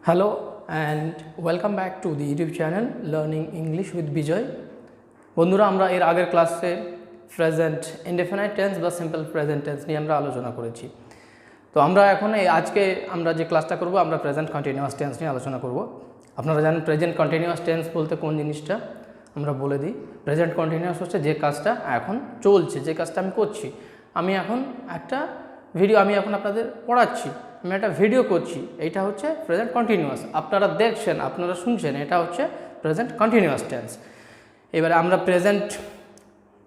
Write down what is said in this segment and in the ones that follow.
Hello and welcome back to the YouTube channel Learning English with Bijoy. বন্ধুরা আমরা এর আগের ক্লাসে প্রেজেন্ট ইনডেফিনাইট টেন্স বা সিম্পল প্রেজেন্ট টেন্স নিয়ে আমরা আলোচনা করেছি। তো আমরা এখন আজকে আমরা যে ক্লাসটা করব আমরা প্রেজেন্ট কন্টিনিউয়াস টেন্স নিয়ে আলোচনা করব। আপনারা জানেন প্রেজেন্ট কন্টিনিউয়াস টেন্স বলতে কোন জিনিসটা আমরা বলে দিই। প্রেজেন্ট কন্টিনিউয়াস হচ্ছে যে কাজটা এখন চলছে, যে কাজটা আমি করছি। আমি এখন একটা ভিডিও আমি এখন আপনাদের পড়াচ্ছি, আমি একটা ভিডিও করছি, এইটা হচ্ছে প্রেজেন্ট কন্টিনিউয়াস। আপনারা দেখছেন, আপনারা শুনছেন, এটা হচ্ছে প্রেজেন্ট কন্টিনিউয়াস টেন্স। এবারে আমরা প্রেজেন্ট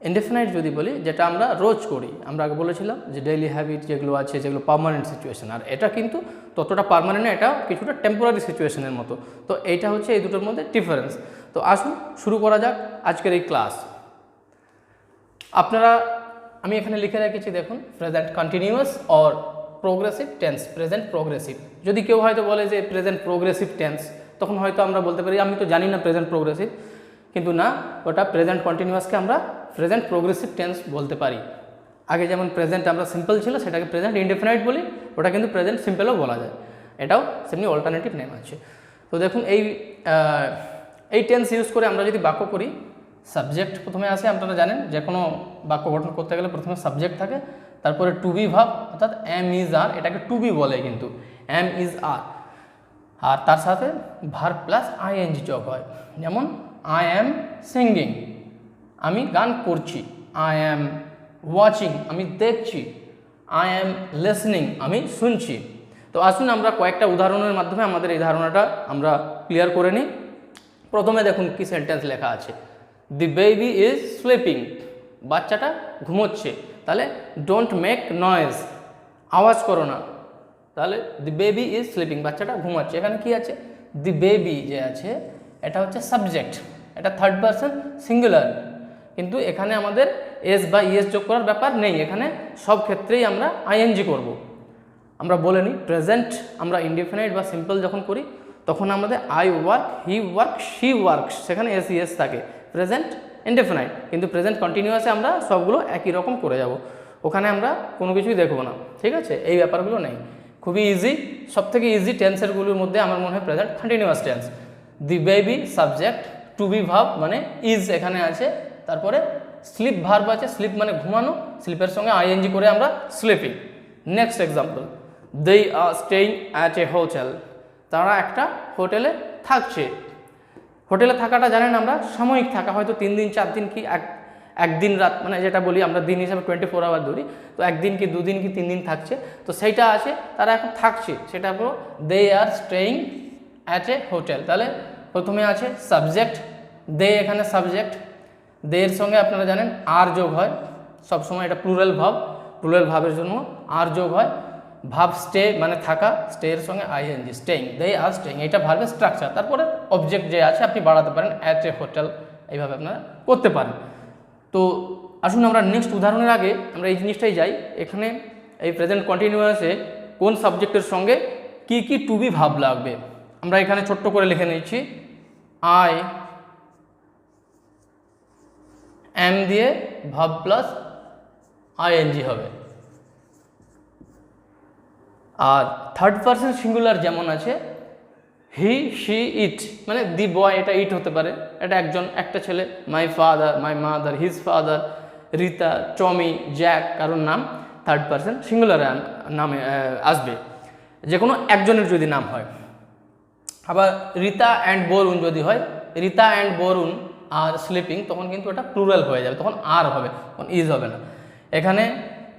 ইনডেফিনাইট যদি বলি, যেটা আমরা রোজ করি, আমরা আগে বলেছিলাম যে ডেইলি হ্যাবিট যেগুলো আছে, যেগুলো পার্মানেন্ট সিচুয়েশন, আর এটা কিন্তু ততটা পার্মানেন্ট না, এটা কিছুটা টেম্পোরারি সিচুয়েশনের মতো। তো এইটা হচ্ছে এই দুটোর মধ্যে ডিফারেন্স। তো আসুন শুরু করা যাক আজকের এই ক্লাস। আপনারা আমি এখানে লিখে রেখেছি দেখুন, present continuous or progressive tense, present progressive. যদি কেউ হয়তো বলে যে প্রেজেন্ট প্রোগ্রেসিভ টেন্স, তখন হয়তো আমরা বলতে পারি আমি তো জানি না প্রেজেন্ট প্রোগ্রেসিভ, কিন্তু না, ওটা প্রেজেন্ট কন্টিনিউয়াসকে আমরা প্রেজেন্ট প্রোগ্রেসিভ টেন্স বলতে পারি। আগে যেমন প্রেজেন্ট আমরা সিম্পল ছিল সেটাকে প্রেজেন্ট ইনডেফিনাইট বলি, ওটা কিন্তু প্রেজেন্ট সিম্পলও বলা যায়, এটাও সেমনি অল্টারনেটিভ নেম আছে। তো দেখুন এই টেন্স ইউজ করে আমরা যদি বাক্য করি, সাবজেক্ট প্রথমে আসে। আপনারা জানেন যে কোনো বাক্য গঠন করতে গেলে প্রথমে সাবজেক্ট থাকে, তারপরে টু বি ভার্ব অর্থাৎ এম ইজ আর, এটাকে টু বি বলে কিন্তু এম ইজ আর, আর তার সাথে ভার্ব প্লাস আইএনজি যোগ হয়। যেমন আই অ্যাম সিঙ্গিং, আমি গান করছি। আই অ্যাম ওয়াচিং, আমি দেখছি। আই অ্যাম লিসনিং, আমি শুনছি। তো আসুন আমরা কয়েকটা উদাহরণের মাধ্যমে আমাদের এই ধারণাটা আমরা ক্লিয়ার করে নিই। প্রথমে দেখুন কি সেন্টেন্স লেখা আছে, দি বেবি ইজ স্লিপিং, বাচ্চাটা ঘুমোচ্ছে। তাহলে ডোন্ট মেক নয়েজ, আওয়াজ করো না। তাহলে দি বেবি ইজ স্লিপিং, বাচ্চাটা ঘুমাচ্ছে। এখানে কি আছে, দি বেবি যে আছে এটা হচ্ছে সাবজেক্ট, এটা থার্ড পারসন সিঙ্গুলার, কিন্তু এখানে আমাদের এস বা ইএস যোগ করার ব্যাপার নেই। এখানে সব ক্ষেত্রেই আমরা আইএনজি করব। আমরা বলে নিই, প্রেজেন্ট আমরা ইনডিফিনাইট বা সিম্পল যখন করি তখন আমাদের I work, he work, she works, সেখানে এস ইএস থাকে। প্রেজেন্ট ইনডেফিনাইট কিন্তু প্রেজেন্ট কন্টিনিউয়াসে আমরা সবগুলো একই রকম করে যাব, ওখানে আমরা কোনো কিছুই দেখব না, ঠিক আছে? এই ব্যাপারগুলো নেই, খুবই ইজি। সবথেকে ইজি টেন্সেরগুলোর মধ্যে আমার মনে হয় present continuous tense. The baby subject, to be verb মানে ইজ এখানে আছে, তারপরে স্লিপ ভার্ব আছে, স্লিপ মানে ঘুমানো, স্লিপের সঙ্গে আইএনজি করে আমরা sleeping. Next example, they are staying at a hotel, তারা একটা হোটেলে থাকছে। হোটেলে থাকাটা জানেন আমরা সাময়িক থাকা, হয়তো 3 দিন 4 দিন কি একদিন রাত, মানে যেটা বলি আমরা দিন হিসাবে 24 আওয়ার ধরি, তো 1 দিন কি 2 দিন কি 3 দিন থাকছে, তো সেইটা আছে, তারা এখন থাকছে, সেটা হলো they are staying at a hotel. তাহলে প্রথমে আছে সাবজেক্ট, দে এখানে সাবজেক্ট, দে এর সঙ্গে আপনারা জানেন আর যোগ হয় সবসময়, এটা প্লুরাল ভাব, প্লুরাল ভাবের জন্য আর যোগ হয়। ভাব স্টে মানে থাকা, স্টে এর সঙ্গে ING, staying, they are staying, এটা ভার্বের স্ট্রাকচার। তারপরে অবজেক্ট যে আছে আপনি বাড়াতে পারেন, অ্যাট এ হোটেল, এইভাবে আপনারা করতে পারেন। তো আসুন আমরা নেক্সট উদাহরণের আগে আমরা এই জিনিসটাই যাই, এখানে এই প্রেজেন্ট কন্টিনিউয়াসে কোন সাবজেক্টের সঙ্গে কি কি টু বি ভাব লাগবে আমরা এখানে ছোট্ট করে লিখে নিচ্ছি। আই এম দিয়ে ভাব প্লাস আইএনজি হবে। আর থার্ড পারসন সিঙ্গুলার যেমন আছে হি, শি, ইট, মানে দি বয়, এটা ইট হতে পারে, এটা একটা ছেলে, my father, my mother, his father, Rita, Tommy, Jack, কারোর নাম থার্ড পারসন সিঙ্গুলার নামে আসবে, যে কোনো একজনের যদি নাম হয়। আবার রিতা অ্যান্ড বরুণ যদি হয়, Rita and Varun are sleeping, তখন কিন্তু এটা প্লুরাল হয়ে যাবে, তখন আর হবে, তখন ইজ হবে না। এখানে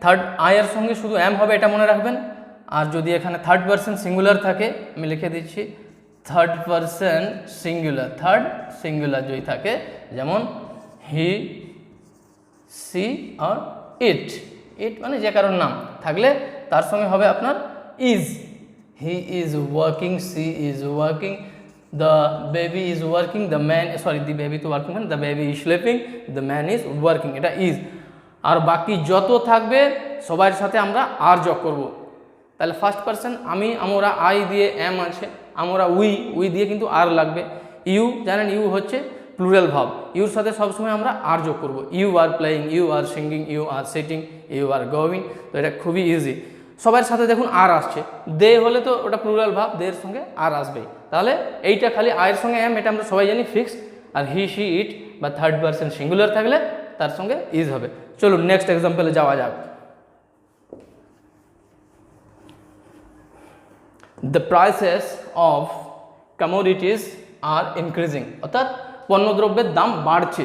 থার্ড আয়ের সঙ্গে শুধু এম হবে, এটা মনে রাখবেন। আর যদি এখানে থার্ড পারসন সিঙ্গুলার থাকে, আমি লিখে দিচ্ছি third person singular, third singular যদি থাকে, যেমন হি, সি আর ইট, ইট মানে যে কারোর নাম থাকলে তার সঙ্গে হবে আপনার is. He is working, she is working, the baby is working, the man, sorry the baby তো ওয়ার্কিং মানে the baby is sleeping, the man is working, এটা ইজ। আর বাকি যত থাকবে সবার সাথে আমরা আর যোগ করব। তাহলে ফার্স্ট পারসন আমি, আমরা আই দিয়ে এম আছে, আমরা উই দিয়ে কিন্তু আর লাগবে। ইউ জানেন ইউ হচ্ছে প্লুরাল ভাব, ইউর সাথে সবসময় আমরা আর যোগ করব। You are playing, you are singing, you are sitting, you are going, তো এটা খুবই ইজি। সবার সাথে দেখুন আর আসছে, দে হলে তো ওটা প্লুরাল ভাব, দের সঙ্গে আর আসবেই। তাহলে এইটা খালি আয়ের সঙ্গে এম, এটা আমরা সবাই জানি ফিক্স। আর হি শি ইট বা থার্ড পারসন সিঙ্গুলার থাকলে তার সঙ্গে ইজ হবে। চলুন নেক্সট এক্সাম্পলে যাওয়া যাক। The prices of commodities R increasing, অর্থাৎ পণ্যদ্রব্যের দাম বাড়ছে।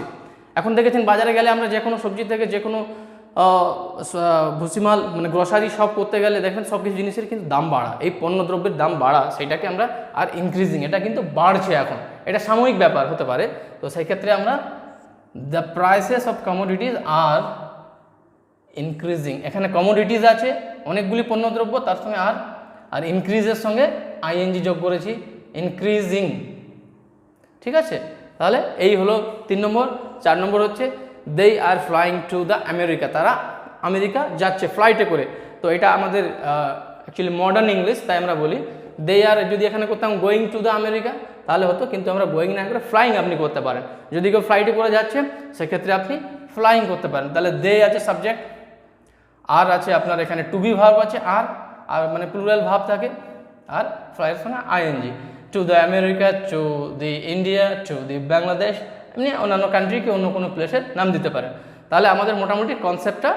এখন দেখেছেন বাজারে গেলে আমরা যে কোনো সবজি থেকে যে কোনো ভুসিমাল মানে গ্রসারি সব করতে গেলে দেখবেন সব কিছু জিনিসের কিন্তু দাম বাড়া, এই পণ্যদ্রব্যের দাম বাড়া সেটাকে আমরা আর ইনক্রিজিং, এটা কিন্তু বাড়ছে এখন, এটা সাময়িক ব্যাপার হতে পারে। তো সেই ক্ষেত্রে আমরা the prices of commodities R increasing, এখানে কমোডিটিস আছে অনেকগুলি পণ্যদ্রব্য, তার সঙ্গে আর ইনক্রিজের সঙ্গে আইএনজি যোগ করেছি, ইনক্রিজিং। ঠিক আছে, তাহলে এই হলো 3 নম্বর। 4 নম্বর হচ্ছে they are flying to the America, তারা আমেরিকা যাচ্ছে ফ্লাইটে করে। তো এটা আমাদের অ্যাকচুয়ালি মডার্ন ইংলিশ, তাই আমরা বলি দে আর, যদি এখানে করতাম গোয়িং টু দ্য আমেরিকা তাহলে হতো, কিন্তু আমরা গোয়িং না করে ফ্লাইং আপনি করতে পারেন। যদি কেউ ফ্লাইটে করে যাচ্ছে সেক্ষেত্রে আপনি ফ্লাইং করতে পারেন। তাহলে দে আছে সাবজেক্ট, আর আছে আপনার এখানে টু বি ভার্ব আছে, আর মানে প্লুরাল ভাব থাকে, আর ফ্লাইয়ের সঙ্গে ING. To the America, to the India, to the Bangladesh, এমনি অন্যান্য কান্ট্রিকে অন্য কোনো প্লেসের নাম দিতে পারে। তাহলে আমাদের মোটামুটি কনসেপ্টটা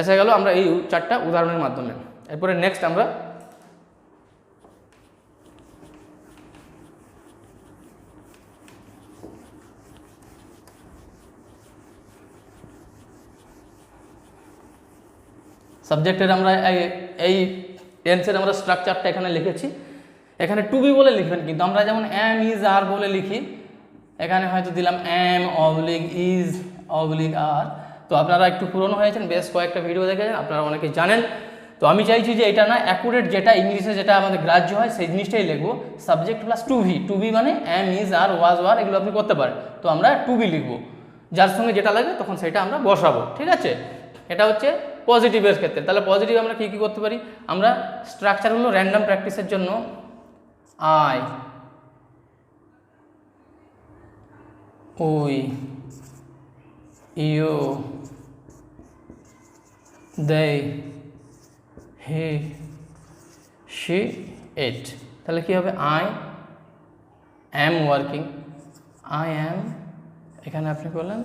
এসে গেল আমরা এই 4টা উদাহরণের মাধ্যমে। এরপরে নেক্সট আমরা সাবজেক্টের আমরা এই টেন্সের আমরা স্ট্রাকচারটা এখানে লিখেছি। এখানে টু বি বলে লিখবেন, কিন্তু আমরা যেমন এম ইজ আর বলে লিখি, এখানে হয়তো দিলাম এম অবলিক ইজ অবলিক আর। তো আপনারা একটু পুরনো হয়েছেন, বেশ কয়েকটা ভিডিও দেখেছেন, আপনারা অনেকে জানেন। তো আমি চাইছি যে এটা না অ্যাকুরেট, যেটা ইংলিশে যেটা আমাদের গ্রাহ্য হয় সেই জিনিসটাই লিখবো। সাবজেক্ট প্লাস টু বি মানে am is are was were এগুলো আপনি করতে পারেন। তো আমরা টু বি লিখবো, যার সঙ্গে যেটা লাগবে তখন সেটা আমরা বসাবো। ঠিক আছে, এটা হচ্ছে পজিটিভের ক্ষেত্রে। তাহলে পজিটিভ আমরা কী কী করতে পারি, আমরা স্ট্রাকচারগুলো র্যান্ডাম প্র্যাকটিসের জন্য I, we, you, they, he, she, it. তাহলে কী হবে, I am working, I am, এখানে আপনি বললেন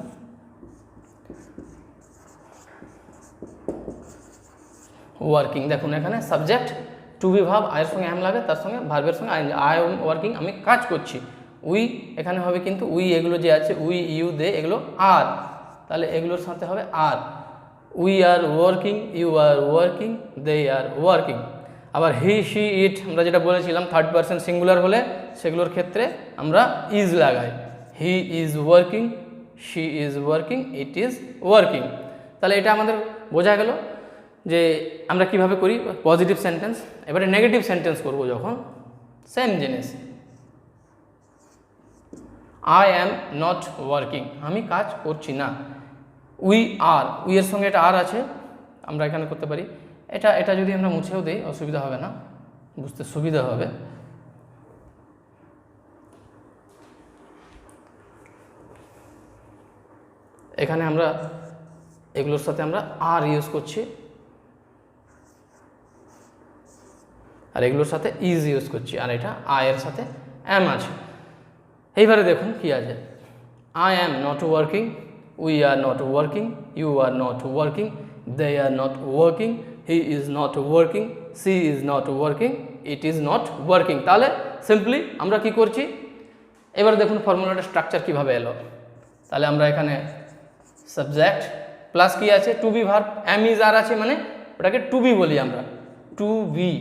ওয়ার্কিং। দেখুন এখানে সাবজেক্ট টু বি ভাব, আয়ের সঙ্গে অ্যাম লাগে, তার সঙ্গে ভার্বের সঙ্গে আই এম ওয়ার্কিং, আমি কাজ করছি। উই এখানে হবে, কিন্তু উই এগুলো যে আছে উই ইউ দে এগুলো আর, তাহলে এগুলোর সাথে হবে are. We are working, you are working, they are working. আবার হি শি ইট আমরা যেটা বলেছিলাম থার্ড পারসন সিঙ্গুলার হলে সেগুলোর ক্ষেত্রে আমরা ইজ লাগাই। হি is working, she is working, it is working. তাহলে এটা আমাদের বোঝা গেল যে আমরা কিভাবে করি পজিটিভ সেন্টেন্স। এবারে নেগেটিভ সেন্টেন্স করব যখন, সেম জিনিস, আই অ্যাম নট ওয়ার্কিং, আমি কাজ করছি না। উই আর, উই এর সঙ্গে এটা আর আছে, আমরা এখানে করতে পারি এটা যদি আমরা মুছেও দিই অসুবিধা হবে না, বুঝতে সুবিধা হবে। এখানে আমরা এগুলোর সাথে আমরা আর ইউজ করছি, আর এগুলোর সাথে ইজ ইউজ করছি, আর এটা আয়ের সাথে অ্যাম আছে। এইবারে দেখুন কি আছে, I am not working, we are not working, you are not working, they are not working, he is not working, she is not working, it is not working. তাহলে সিম্পলি আমরা কি করছি, এবার দেখুন ফর্মুলাটা স্ট্রাকচার কিভাবে এলো। তাহলে আমরা এখানে সাবজেক্ট প্লাস কি আছে to be verb, am is are আছে মানে ওটাকে টু বি বলি আমরা, to be,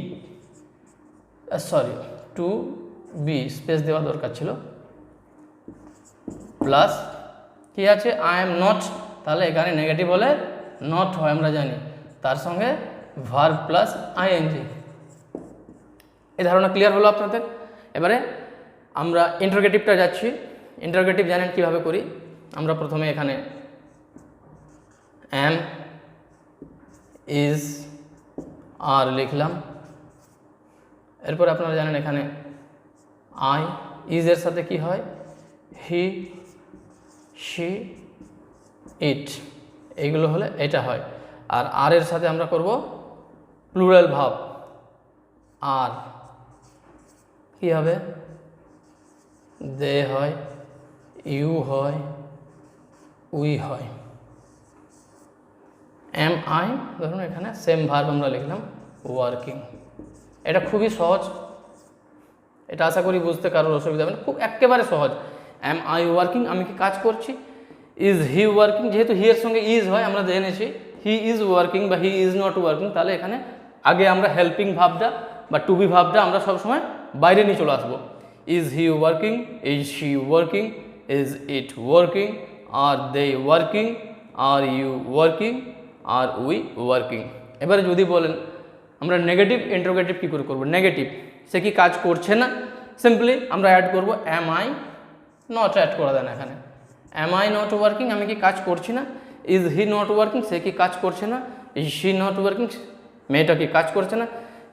sorry to be space দেওয়া দরকার ছিল, প্লাস কি আছে আই এম নট, তাহলে এখানে নেগেটিভ হলে নট হয় আমরা জানি, তার সঙ্গে ভার্ব প্লাস আইএনজি। এই ধারণা ক্লিয়ার হলো আপনাদের। এবারে আমরা ইন্টারোগেটিভটা যাচ্ছি। ইন্টারোগেটিভ জানেন কীভাবে করি, আমরা প্রথমে এখানে এম ইজ আর লিখলাম, এরপর আপনারা জানেন এখানে আই, ইজের সাথে কি হয় হি, শি, ইট, এইগুলো হলে এটা হয়। আর আর এর সাথে আমরা করব প্লুরাল ভাব আর কি হবে, দে হয়, ইউ হয়, উই হয়। এম আই ধরুন এখানে সেম ভার্ব আমরা লিখলাম ওয়ার্কিং। এটা খুবই সহজ, এটা আশা করি বুঝতে কারোর অসুবিধা হবে না, খুব একেবারে সহজ। এম আই ওয়ার্কিং, আমি কি কাজ করছি। ইজ হি ওয়ার্কিং, যেহেতু হি এর সঙ্গে ইজ হয় আমরা জেনেছি হি ইজ ওয়ার্কিং বা হি ইজ নট ওয়ার্কিং, তাহলে এখানে আগে আমরা হেল্পিং ভাবটা বা টু বি ভাবটা আমরা সবসময় বাইরে নিয়ে চলে আসবো। Is he working, is she working, is it working, are they working, are you working, are we working. এবারে যদি বলেন আমরা নেগেটিভ ইন্টারোগেটিভ কী করে করবো, নেগেটিভ সে কি কাজ করছে না, সিম্পলি আমরা অ্যাড করবো এম আই নট, অ্যাড করে দেন এখানে এম আই নট ওয়ার্কিং, আমি কি কাজ করছি না। ইজ হি নট ওয়ার্কিং, সে কি কাজ করছে না। ইজ শি নট ওয়ার্কিং, মেয়েটা কি কাজ করছে না।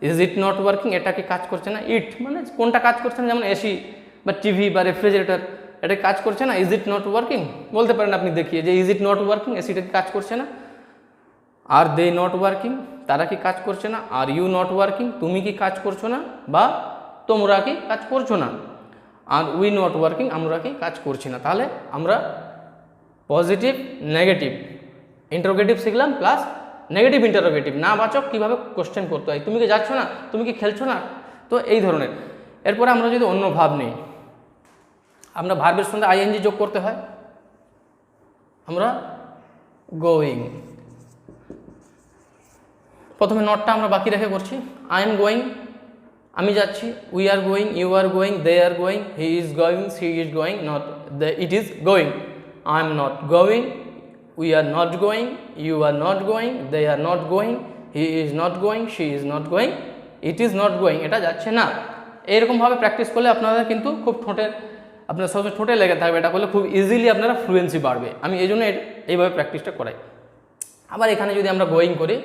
ইজ ইট নট ওয়ার্কিং, এটা কি কাজ করছে না। ইট মানে কোনটা কাজ করছে না, যেমন এসি বা টিভি বা রেফ্রিজারেটর, এটা কাজ করছে না। ইজ ইট নট ওয়ার্কিং, বলতে পারেন আপনি দেখিয়ে যে ইজ ইট নট ওয়ার্কিং, এসিটা কি কাজ করছে না। আর দে নট ওয়ার্কিং, তারা কি কাজ করছে না। আর ইউ নট ওয়ার্কিং, তুমি কি কাজ করছো না বা তোমরা কি কাজ করছো না। আর উই নট ওয়ার্কিং, আমরা কি কাজ করছি না। তাহলে আমরা পজিটিভ নেগেটিভ ইন্টারোগেটিভ শিখলাম, প্লাস নেগেটিভ ইন্টারোগেটিভ না বাচক কীভাবে কোশ্চেন করতে হয়, তুমি কি যাচ্ছ না, তুমি কি খেলছো না, তো এই ধরনের। এরপরে আমরা যদি অন্য ভাব নিই, আমরা ভার্বের সঙ্গে আইএনজি যোগ করতে হয়, আমরা গোয়িং, প্রথমে নটটা আমরা বাকি রেখে করছি। আই এম গোয়িং, আমি যাচ্ছি। We are going, you are going, they are going, he is going, she is going, not it is going. I am not going, we are not going, you are not going, they are not going, he is not going, she is not going, it is not going, এটা যাচ্ছে না। এইরকমভাবে practice করলে আপনারা কিন্তু খুব ঠোঁটের, আপনার সবসময় ঠোঁটে লেগে থাকবে, এটা করলে খুব ইজিলি আপনারা ফ্লুয়েন্সি বাড়বে। আমি এই জন্য এইভাবে প্র্যাকটিসটা করাই। আবার এখানে যদি আমরা গোয়িং করি,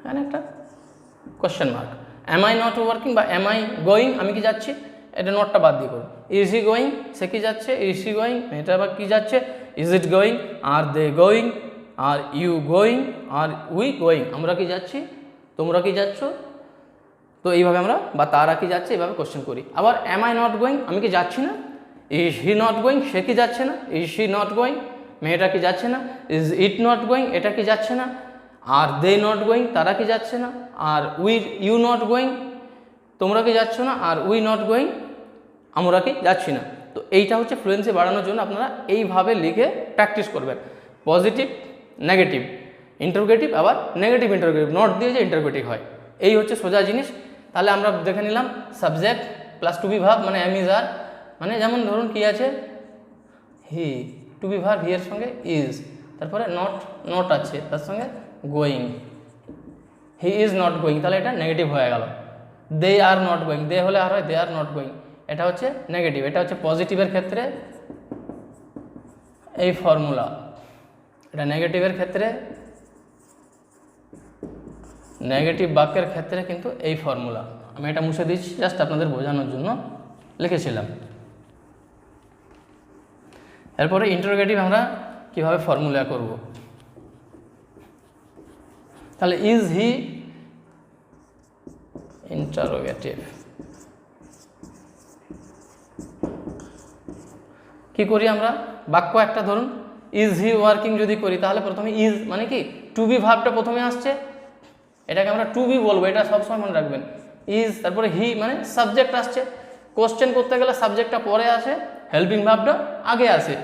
এখানে একটা question mark, am I not working বা এম আই গোয়িং, আমি কি যাচ্ছি, এটা নটটা বাদ দিয়ে করুন। ইজ হি গোয়িং, সে কি যাচ্ছে। ইজ হি গোয়িং, এটা আবার কি যাচ্ছে। Is it going, are they going, are you going, are we going, আমরা কি যাচ্ছি, তোমরা কি যাচ্ছ। তো এইভাবে আমরা বা তারা কি যাচ্ছে এইভাবে কোশ্চেন করি। আবার এম আই নট গোয়িং, আমি কি যাচ্ছি না। ইজ হি নট গোয়িং, সে কি যাচ্ছে না। ইজ শি নট গোয়িং, মেয়েটা কি যাচ্ছে না। ইজ ইট নট গোয়িং, এটা কি যাচ্ছে না। আর দে নট গোয়িং, তারা কি যাচ্ছে না। আর ইউ নট গোয়িং, তোমরা কি যাচ্ছ না। আর উই নট গোয়িং, আমরা কি যাচ্ছি না। তো এইটা হচ্ছে ফ্লুয়েন্সি বাড়ানোর জন্য আপনারা এইভাবে লিখে প্র্যাকটিস করবেন। পজিটিভ নেগেটিভ ইন্টারোগেটিভ, আবার নেগেটিভ ইন্টারোগেটিভ, নট দিয়ে যে ইন্টারোগেটিভ হয়, এই হচ্ছে সোজা জিনিস। তাহলে আমরা দেখে নিলাম subject plus to be verb মানে এম ইজ আর, মানে যেমন ধরুন কি আছে he, to be verb he এর সঙ্গে ইজ, তারপরে নট আছে তার সঙ্গে going, he is not going, তাহলে এটা নেগেটিভ হয়ে গেল। দে আর নট গোয়িং, দে হলে আর হয় দে আর নট গোয়িং, এটা হচ্ছে নেগেটিভ। এটা হচ্ছে পজিটিভের ক্ষেত্রে এই ফর্মুলা, এটা নেগেটিভের ক্ষেত্রে, নেগেটিভ বাক্যের ক্ষেত্রে কিন্তু এই ফর্মুলা। আমি এটা মুছে দিচ্ছি জাস্ট আপনাদের বোঝানোর জন্য লিখেছিলাম। এরপরে ইন্টারোগেটিভ আমরা কিভাবে ফর্মুলা করব। তাহলে ইজ হি ইন্টারোগেটিভ কি করি আমরা, বাক্য একটা ধরুন ইজ হি ওয়ার্কিং যদি করি, তাহলে প্রথমে ইজ মানে কি টু বি ভার্বটা প্রথমে আসছে, এটাকে আমরা টু বি বলবো, এটা সবসময় মনে রাখবেন। ইজ, তারপরে হি মানে সাবজেক্ট আসছে, কোশ্চেন করতে গেলে সাবজেক্টটা পরে আসে, হেল্পিং ভার্বটা আগে আসে।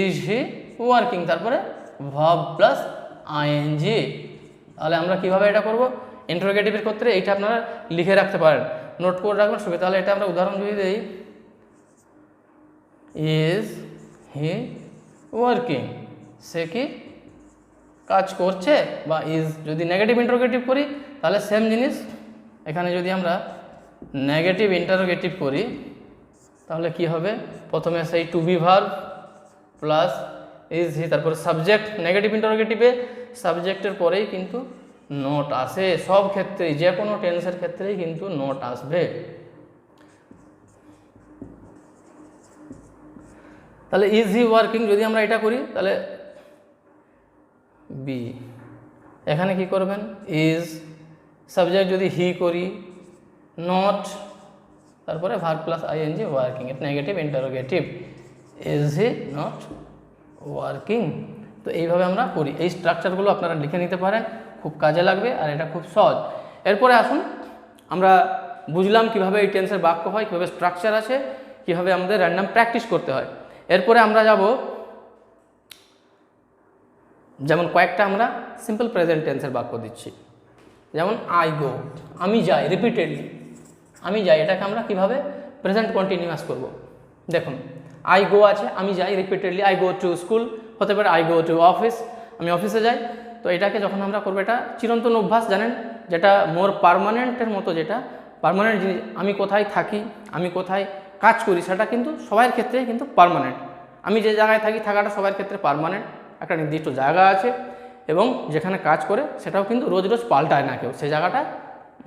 ইজ হি ওয়ার্কিং, তারপরে ভার্ব প্লাস আইএনজি। তাহলে আমরা কিভাবে এটা করব, ইন্টারোগেটিভের ক্ষেত্রে এইটা আপনারা লিখে রাখতে পারেন, নোট করে রাখবেন সুবিধা। তাহলে এটা আমরা উদাহরণ যদি দিই, ইজ হি ওয়ার্কিং, সে কি কাজ করছে, বা ইজ যদি নেগেটিভ ইন্টারোগেটিভ করি তাহলে সেম জিনিস, এখানে যদি আমরা নেগেটিভ ইন্টারোগেটিভ করি তাহলে কি হবে, প্রথমে সেই to be verb plus is he, তারপর সাবজেক্ট, নেগেটিভ ইন্টারোগেটিভে সাবজেক্টের পরেই কিন্তু নোট আসে, সব ক্ষেত্রেই যে কোনো টেন্সের ক্ষেত্রেই কিন্তু নোট আসবে। তাহলে ইজ হি ওয়ার্কিং যদি আমরা এটা করি তাহলে বি, এখানে কি করবেন ইজ, সাবজেক্ট যদি হি করি নট, তারপরে ভার্ব প্লাস আইএনজি ওয়ার্কিং, এটা negative interrogative, is he not working. তো এইভাবে আমরা করি, এই স্ট্রাকচারগুলো আপনারা লিখে নিতে পারেন, খুব কাজে লাগবে আর এটা খুব সহজ। এরপরে আসুন আমরা বুঝলাম কিভাবে এই টেন্সের বাক্য হয়, কীভাবে স্ট্রাকচার আছে, কীভাবে আমাদের র্যান্ডম প্র্যাকটিস করতে হয়। এরপরে আমরা যাব যেমন কয়েকটা আমরা সিম্পল প্রেজেন্ট টেন্সের বাক্য দিচ্ছি, যেমন আই গো, আমি যাই, রিপিটেডলি আমি যাই, এটাকে আমরা কিভাবে প্রেজেন্ট কন্টিনিউয়াস করব। দেখুন আই গো আছে, আমি যাই, repeatedly I go to school, হতে পারে আই গো টু অফিস, আমি অফিসে যাই। তো এটাকে যখন আমরা করবো, এটা চিরন্তন অভ্যাস জানেন, যেটা মোর পার্মানেন্টের মতো, যেটা পার্মানেন্ট জিনিস, আমি কোথায় থাকি, আমি কোথায় কাজ করি, সেটা কিন্তু সবার ক্ষেত্রেই কিন্তু পার্মানেন্ট। আমি যে জায়গায় থাকি, থাকাটা সবার ক্ষেত্রে পার্মানেন্ট, একটা নির্দিষ্ট জায়গা আছে, এবং যেখানে কাজ করে সেটাও কিন্তু রোজ রোজ পাল্টায় না কেউ, সেই জায়গাটা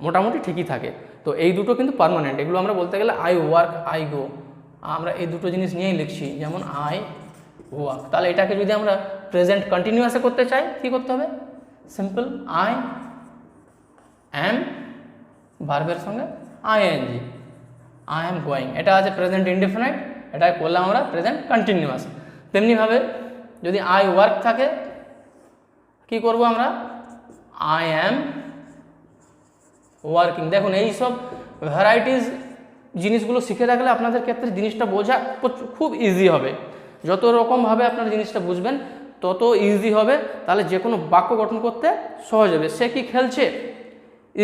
মোটামুটি ঠিকই থাকে। তো এই দুটো কিন্তু পার্মানেন্ট, এগুলো আমরা বলতে গেলে আই ওয়ার্ক, আই গো, আমরা এই দুটো জিনিস নিয়েই লিখছি, যেমন আই ওয়ার্ক। তাহলে এটাকে যদি আমরা প্রেজেন্ট কন্টিনিউয়াসে করতে চাই, কী করতে হবে, সিম্পল আই অ্যাম, ভার্বের সঙ্গে আইএনজি, আই অ্যাম গোয়িং, এটা আছে প্রেজেন্ট ইনডেফিনাইট, এটা করলাম আমরা প্রেজেন্ট কন্টিনিউয়াস। তেমনিভাবে যদি আই ওয়ার্ক থাকে, কি করব আমরা, আই অ্যাম ওয়ার্কিং। দেখুন এই সব ভ্যারাইটিস জিনিসগুলো শিখে রাখলে আপনাদের ক্ষেত্রে জিনিসটা বোঝা খুব ইজি হবে। যত রকমভাবে আপনারা জিনিসটা বুঝবেন তত ইজি হবে, তাহলে যে কোনো বাক্য গঠন করতে সহজ হবে। সে কি খেলছে,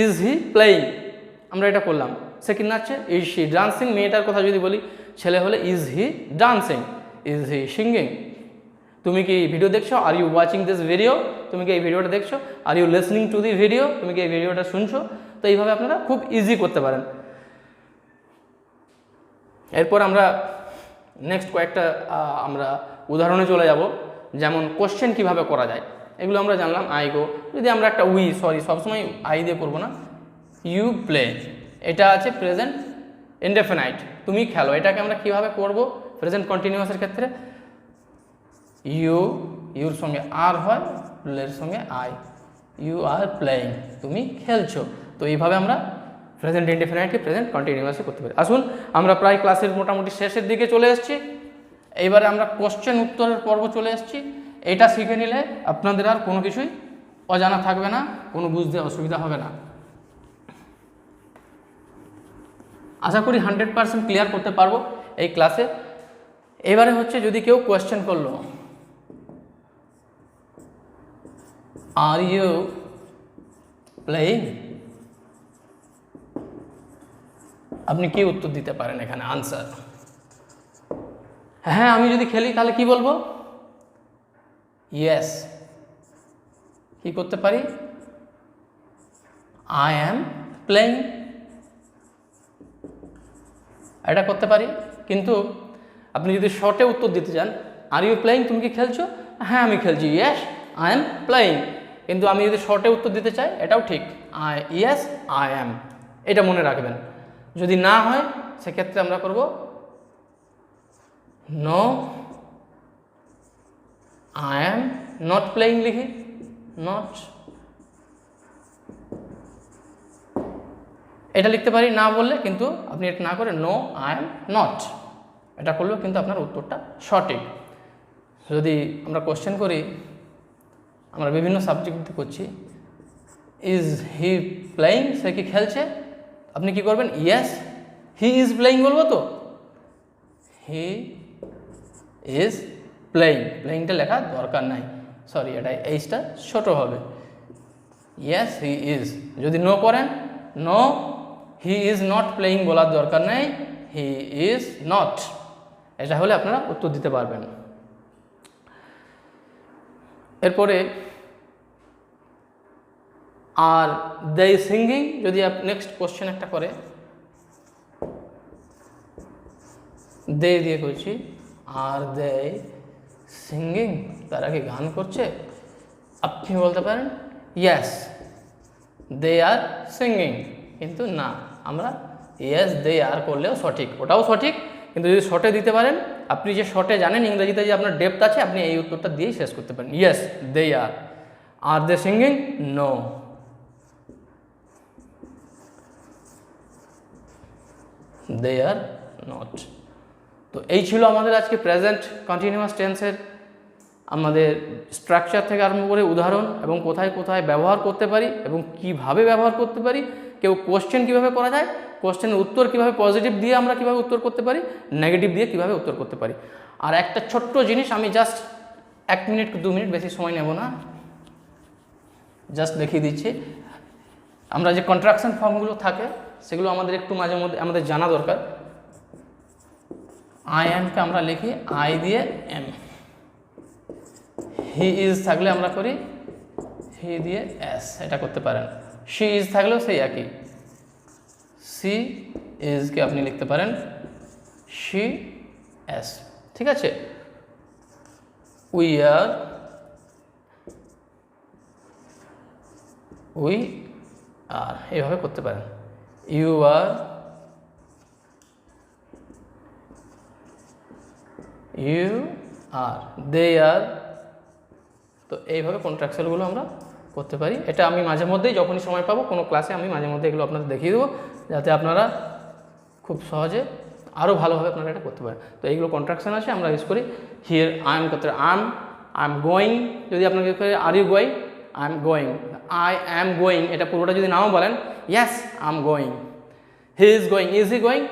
ইজ হি প্লেয়িং, আমরা এটা করলাম। সে কি নাচছে, ইজ হি ডান্সিং, মেয়েটার কথা যদি বলি, ছেলে হলে is he dancing, is he singing. তুমি কি ভিডিও দেখছো, are you watching this video, তুমি কি এই ভিডিওটা দেখছো, are you listening to the video, তুমি কি এই ভিডিওটা শুনছো। তো এইভাবে আপনারা খুব ইজি করতে পারেন। এরপর আমরা নেক্সট কয়েকটা আমরা উদাহরণে চলে যাব, যেমন কোশ্চেন কিভাবে করা যায়, এগুলো আমরা জানলাম। আই গো, যদি আমরা একটা সবসময় আই দিয়ে করবো না, ইউ প্লে, এটা আছে প্রেজেন্ট ইনডেফিনাইট, তুমি খেলো, এটাকে আমরা কিভাবে করব প্রেজেন্ট কন্টিনিউয়াসের ক্ষেত্রে, ইউর সঙ্গে আর হয়, প্লের সঙ্গে আই, ইউ আর প্লেয়িং, তুমি খেলছো। তো এইভাবে আমরা প্রেজেন্ট ইনডেফিনাইটকে প্রেজেন্ট কন্টিনিউয়াসে করতে পারি। আসুন আমরা প্রায় ক্লাসের মোটামুটি শেষের দিকে চলে এসেছি, এইবারে আমরা কোশ্চেন উত্তরের পর্ব চলে এসেছি। এটা শিখে নিলে আপনাদের আর কোনো কিছুই অজানা থাকবে না, কোনো বুঝতে অসুবিধা হবে না। আশা করি 100% ক্লিয়ার করতে পারবো এই ক্লাসে। এবারে হচ্ছে যদি কেউ কোয়েশ্চেন করলো, আর ইউ প্লেয়িং, আপনি কি উত্তর দিতে পারেন এখানে, আনসার। হ্যাঁ আমি যদি খেলি তাহলে কি বলবো, ইয়েস, কি করতে পারি, আই অ্যাম প্লেয়িং, এটা করতে পারি। কিন্তু আপনি যদি শর্টে উত্তর দিতে চান, আর ইউ প্লেয়িং, তুমি কি খেলছো, হ্যাঁ আমি খেলছি, ইয়েস আই অ্যাম প্লেয়িং। কিন্তু আমি যদি শর্টে উত্তর দিতে চাই, এটাও ঠিক, ইয়েস আই অ্যাম, এটা মনে রাখবেন। যদি না হয় সেক্ষেত্রে আমরা করব no I am not playing, লিখি নট, এটা লিখতে পারি না বললে, কিন্তু আপনি এটা না করে নো আই এম নট, এটা করলেও কিন্তু আপনার উত্তরটা সঠিক। যদি আমরা কোশ্চেন করি, আমরা বিভিন্ন সাবজেক্টে করছি, ইজ হি প্লেয়িং, সে কি খেলছে, আপনি কি করবেন, ইয়েস হি ইজ প্লেয়িং বলবো, তো হি ইজ প্লেয়িং, প্লেয়িংটা লেখা দরকার নাই, সরি এটা এইচটা ছোট হবে, ইয়েস হি ইজ। যদি নো করেন, no he is not playing বলার দরকার নেই, হি ইজ নট, এটা হলে আপনারা উত্তর দিতে পারবেন। এরপরে আর দে সিঙ্গিং, যদি নেক্সট কোশ্চেন একটা করে, দে দিয়ে করছি, আর দে সিঙ্গিং, তারা কি গান করছে, আপনি বলতে পারেন ইয়েস দে আর সিঙ্গিং, কিন্তু না, আমরা ইয়েস দে আর করলেও সঠিক, ওটাও সঠিক, কিন্তু যদি শর্টে দিতে পারেন আপনি যে শর্টে জানেন ইংরেজিতে যে আপনার ডেপথ আছে, আপনি এই উত্তরটা দিয়েই শেষ করতে পারেন। Yes they are they singing? No. They are not. তো এই ছিল আমাদের আজকে প্রেজেন্ট কন্টিনিউয়াস টেন্সের আমাদের স্ট্রাকচার থেকে আরম্ভ করে উদাহরণ এবং কোথায় কোথায় ব্যবহার করতে পারি এবং কিভাবে ব্যবহার করতে পারি, কেউ কোশ্চেন কিভাবে করা যায়, কোশ্চেনের উত্তর কিভাবে পজিটিভ দিয়ে আমরা কিভাবে উত্তর করতে পারি, নেগেটিভ দিয়ে কিভাবে উত্তর করতে পারি। আর একটা ছোট্ট জিনিস, আমি জাস্ট 1 মিনিট 2 মিনিট বেশি সময় নেব না, জাস্ট দেখিয়ে দিচ্ছি। আমরা যে কন্ট্রাকশন ফর্মগুলো থাকে সেগুলো আমাদের একটু মাঝে মধ্যে আমাদের জানা দরকার। আই এমকে আমরা লিখি আই দিয়ে এম, হি ইজ থাকলে আমরা করি হি দিয়ে এস, এটা করতে পারেন। শি ইজ থাকলেও সেই একই, সি ইজকে আপনি লিখতে পারেন শি এস, ঠিক আছে। উই আর এইভাবে করতে পারেন। ইউ আর দে আর, তো এইভাবে কন্ট্রাকশনগুলো আমরা করতে পারি। এটা আমি মাঝে মধ্যেই যখনই সময় পাবো কোনো ক্লাসে আমি মাঝে মধ্যে এগুলো আপনাদের দেখিয়ে দেবো, যাতে আপনারা খুব সহজে আরও ভালোভাবে আপনারা এটা করতে পারেন। তো এইগুলো কন্ট্রাকশন আছে, আমরা ইউজ করি। হিয়ার আই এম করতে আই এম গোয়িং, যদি আপনাকে are you going, I am going, I am going, এটা পুরোটা যদি নাও বলেন, yes I am going. He is going, is he going,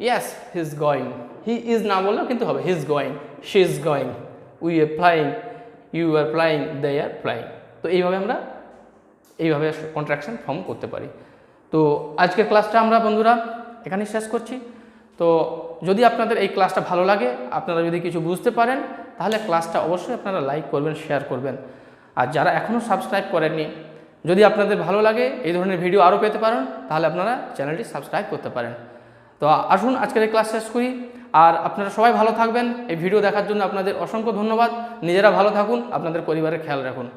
yes he is going. He is না বললেও কিন্তু হবে, he is going, she is going, we are flying, you are flying, they are flying. তো এইভাবে আমরা এইভাবে contraction form করতে পারি। তো আজকের ক্লাসটা আমরা বন্ধুরা এখানেই শেষ করছি। তো যদি আপনাদের এই ক্লাসটা ভালো লাগে, আপনারা যদি কিছু বুঝতে পারেন, তাহলে ক্লাসটা অবশ্যই আপনারা লাইক করবেন, শেয়ার করবেন। আর যারা এখনও সাবস্ক্রাইব করেননি, যদি আপনাদের ভালো লাগে এই ধরনের ভিডিও আরও পেতে পারেন, তাহলে আপনারা চ্যানেলটি সাবস্ক্রাইব করতে পারেন। তো আসুন আজকের এই ক্লাস শেষ করি। আর আপনারা সবাই ভালো থাকবেন। এই ভিডিও দেখার জন্য আপনাদের অসংখ্য ধন্যবাদ। নিজেরা ভালো থাকুন, আপনাদের পরিবারের খেয়াল রাখুন।